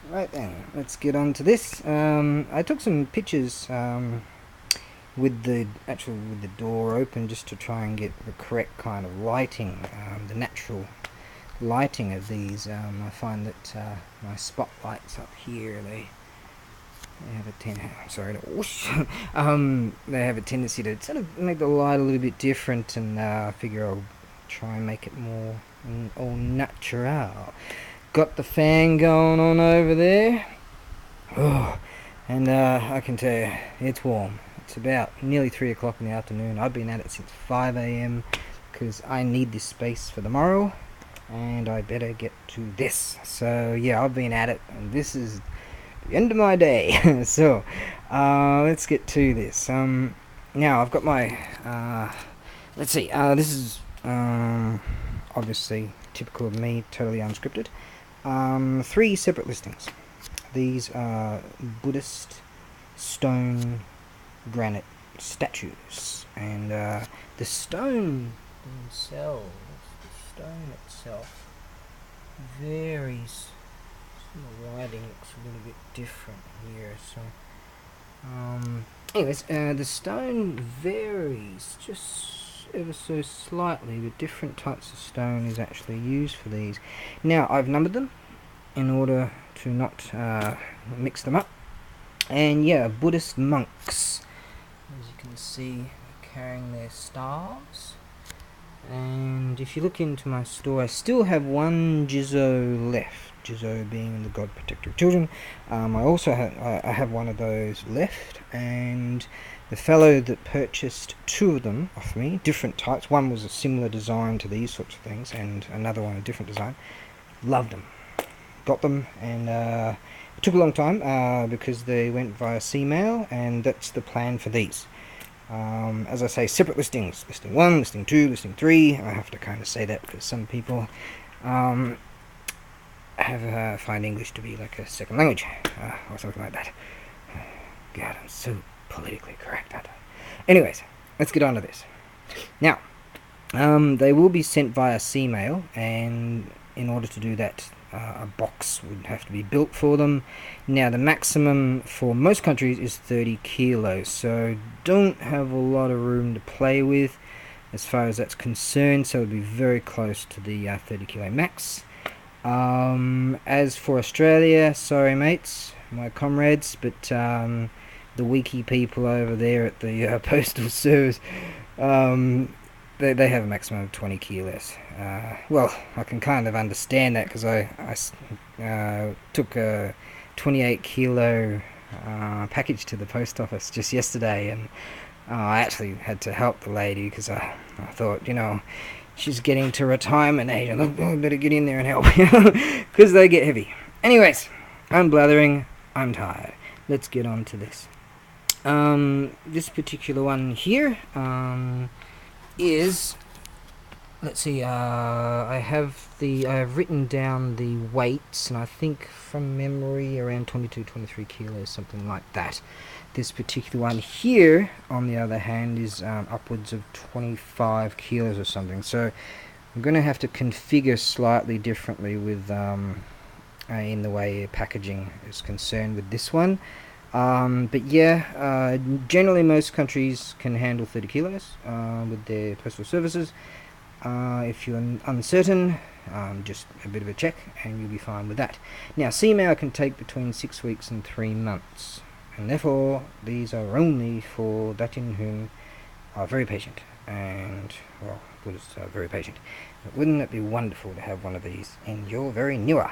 Right then, let's get on to this. I took some pictures with the door open just to try and get the correct kind of lighting, the natural lighting of these. I find that my spotlights up here they have a they have a tendency to sort of make the light a little bit different, and I figure I'll try and make it more all natural. Got the fan going on over there. Oh, and I can tell you, it's warm. It's about nearly 3 o'clock in the afternoon. I've been at it since 5 a.m. because I need this space for tomorrow, and I better get to this. So, yeah, I've been at it, and this is the end of my day. So, let's get to this. Now, I've got my. Let's see, this is obviously typical of me, totally unscripted. 3 separate listings. These are Buddhist stone granite statues, and the stone themselves, the stone itself varies. The lighting looks a little bit different here, so anyways, the stone varies just ever so slightly. The different types of stone is actually used for these. Now, I've numbered them in order to not mix them up. And yeah, Buddhist monks, as you can see, carrying their staves. And if you look into my store, I still have one Jizo left. Jizo being the god protector of children. I also have one of those left, and the fellow that purchased 2 of them off me, different types. One was a similar design to these sorts of things, and another one a different design. Loved them. Got them, and it took a long time because they went via sea mail, and that's the plan for these. As I say, separate listings. Listing 1, listing 2, listing 3. I have to kind of say that because some people find English to be like a second language, or something like that. God, I'm so politically correct, aren't I? Anyways, let's get on to this. Now, they will be sent via sea mail, and in order to do that, a box would have to be built for them. Now, the maximum for most countries is 30 kilos, so don't have a lot of room to play with as far as that's concerned, so it would be very close to the 30 kilo max. As for Australia, sorry mates, my comrades, but the wiki people over there at the postal service, they have a maximum of 20 kilos. Well, I can kind of understand that because I took a 28 kilo package to the post office just yesterday, and I actually had to help the lady because I thought, she's getting to retirement age, and I better get in there and help, because they get heavy. Anyways, I'm blathering, I'm tired. Let's get on to this. This particular one here is, let's see, I have written down the weights, and I think from memory around 22, 23 kilos, something like that. This particular one here, on the other hand, is upwards of 25 kilos or something. So I'm going to have to configure slightly differently with in the way packaging is concerned with this one. But yeah, generally most countries can handle 30 kilos with their postal services. If you're uncertain, just a bit of a check and you'll be fine with that. Now, sea mail can take between 6 weeks and 3 months. And therefore, these are only for Datin who are very patient, and, well, Buddhists are very patient. But wouldn't it be wonderful to have one of these in your very newer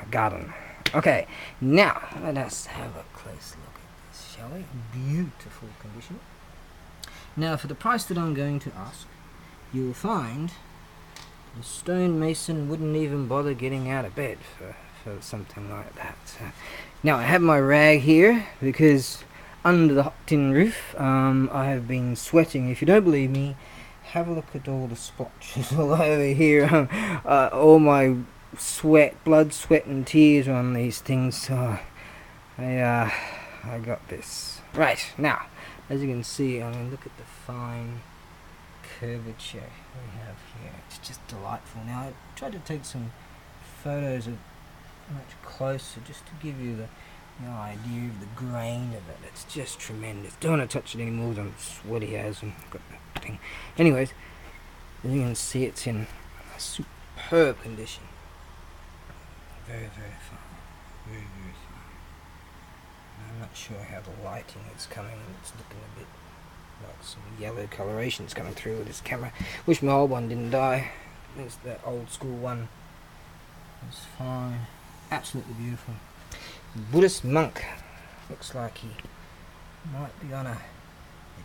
garden? Okay, now, let us have a close look at this, shall we? Beautiful condition. Now, for the price that I'm going to ask, you'll find the stonemason wouldn't even bother getting out of bed for something like that. Now, I have my rag here because under the hot tin roof I have been sweating. If you don't believe me, have a look at all the splotches all over here. All my blood, sweat and tears on these things. So I got this. Right, now, as you can see, look at the fine curvature we have here. It's just delightful. Now, I tried to take some photos of much closer, just to give you the idea of the grain of it. It's just tremendous. Don't want to touch it anymore, I'm sweaty as and got that thing. Anyways, as you can see, it's in a superb condition. Very, very fine. Very, very fine. I'm not sure how the lighting is coming. It's looking a bit like some yellow colorations coming through with this camera. Wish my old one didn't die. There's that old school one. It's fine. Absolutely beautiful. Buddhist monk. Looks like he might be on a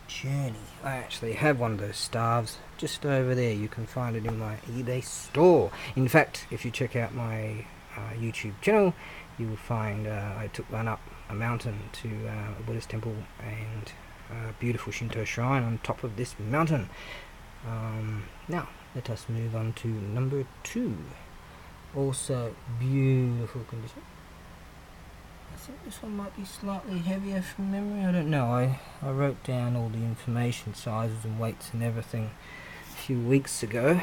journey. I actually have one of those staves just over there. You can find it in my eBay store. In fact, if you check out my YouTube channel, you will find I took one up a mountain to a Buddhist temple and a beautiful Shinto shrine on top of this mountain. Now, let us move on to number 2. Also beautiful condition. I think this one might be slightly heavier from memory. I don't know. I wrote down all the information, sizes and weights and everything a few weeks ago.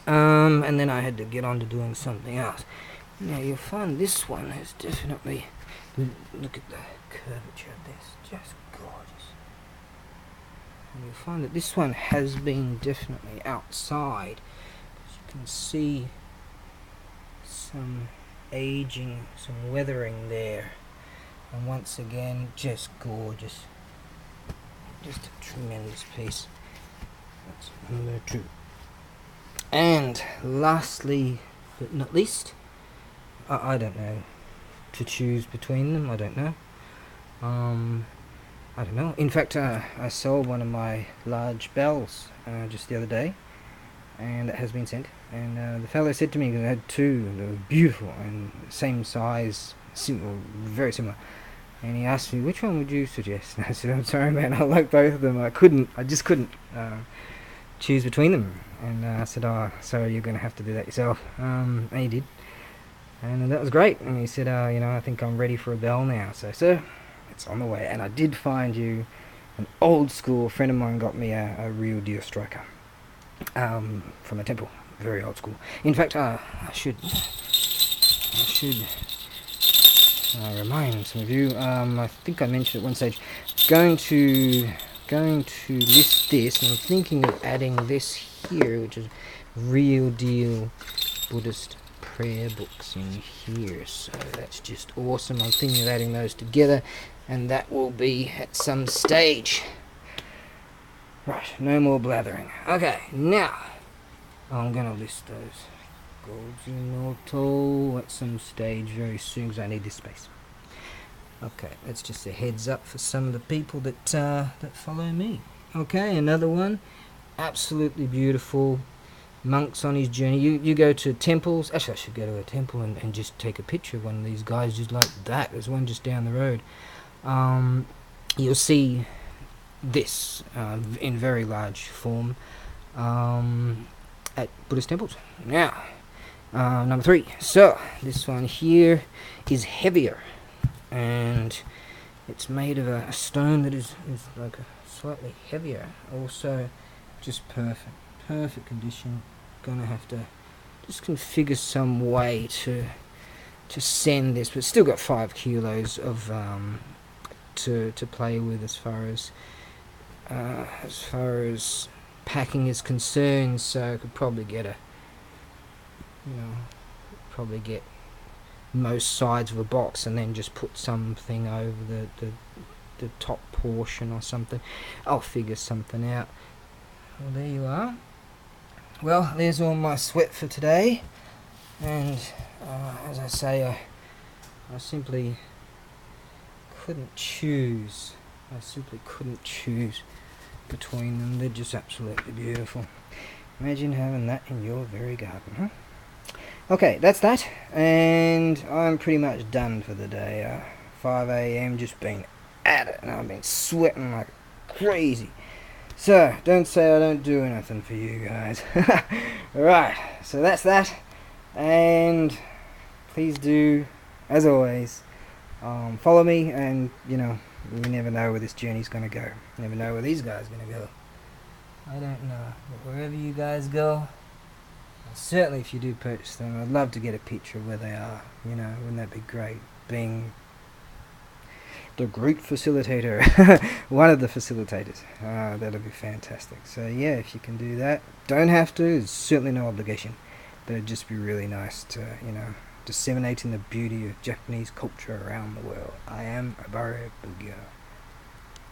And then I had to get on to doing something else. Now you'll find this one is definitely, look at the curvature of this, just gorgeous. And you'll find that this one has been definitely outside. As you can see, some aging, some weathering there, and once again, just gorgeous. Just a tremendous piece. That's number 2. And lastly, but not least, I don't know to choose between them. I don't know. I don't know. In fact, I sold one of my large bells just the other day, and it has been sent. And the fellow said to me, because I had 2, they were beautiful and same size, very similar. And he asked me, which one would you suggest? And I said, I'm sorry, man, I like both of them. I just couldn't choose between them. And I said, oh, sorry, you're going to have to do that yourself. And he did. And that was great. And he said, I think I'm ready for a bell now. So, sir, it's on the way. And I did find you an old school friend of mine got me a real deal striker from a temple. Very old school. In fact, I should remind some of you. I think I mentioned at one stage, going to list this, and I'm thinking of adding this here, which is real deal Buddhist prayer books in here. So that's just awesome. I'm thinking of adding those together, and that will be at some stage. Right, no more blathering. Okay, now I'm gonna list those golds immortal at some stage very soon, because I need this space. Okay, that's just a heads up for some of the people that follow me. Okay, another one, absolutely beautiful. Monks on his journey. You go to temples. Actually, I should go to a temple and just take a picture of one of these guys just like that. There's one just down the road. You'll see this in very large form at Buddhist temples. Now, number 3. So, this one here is heavier, and it's made of a stone that is like a slightly heavier. Also, just perfect condition. Gonna have to just configure some way to send this, but still got 5 kilos of to play with as far as packing is concerned. So I could probably get get most sides of a box and then just put something over the top portion or something. I'll figure something out. Well, there you are. Well, there's all my sweat for today, and as I say, I simply couldn't choose. I simply couldn't choose between them. They're just absolutely beautiful. Imagine having that in your very garden, huh? Okay, that's that, and I'm pretty much done for the day. 5 a.m. just been at it, and I've been sweating like crazy. So, don't say I don't do anything for you guys. Right, so that's that. And please do, as always, follow me. And, you never know where this journey's going to go. You never know where these guys are going to go. I don't know. But wherever you guys go, Certainly, if you do purchase them, I'd love to get a picture of where they are. You know, wouldn't that be great? Being the group facilitator, one of the facilitators. That'd be fantastic. So yeah, if you can do that, don't have to. It's certainly no obligation, but it'd just be really nice to, disseminating the beauty of Japanese culture around the world. I am ABAREBUGYO.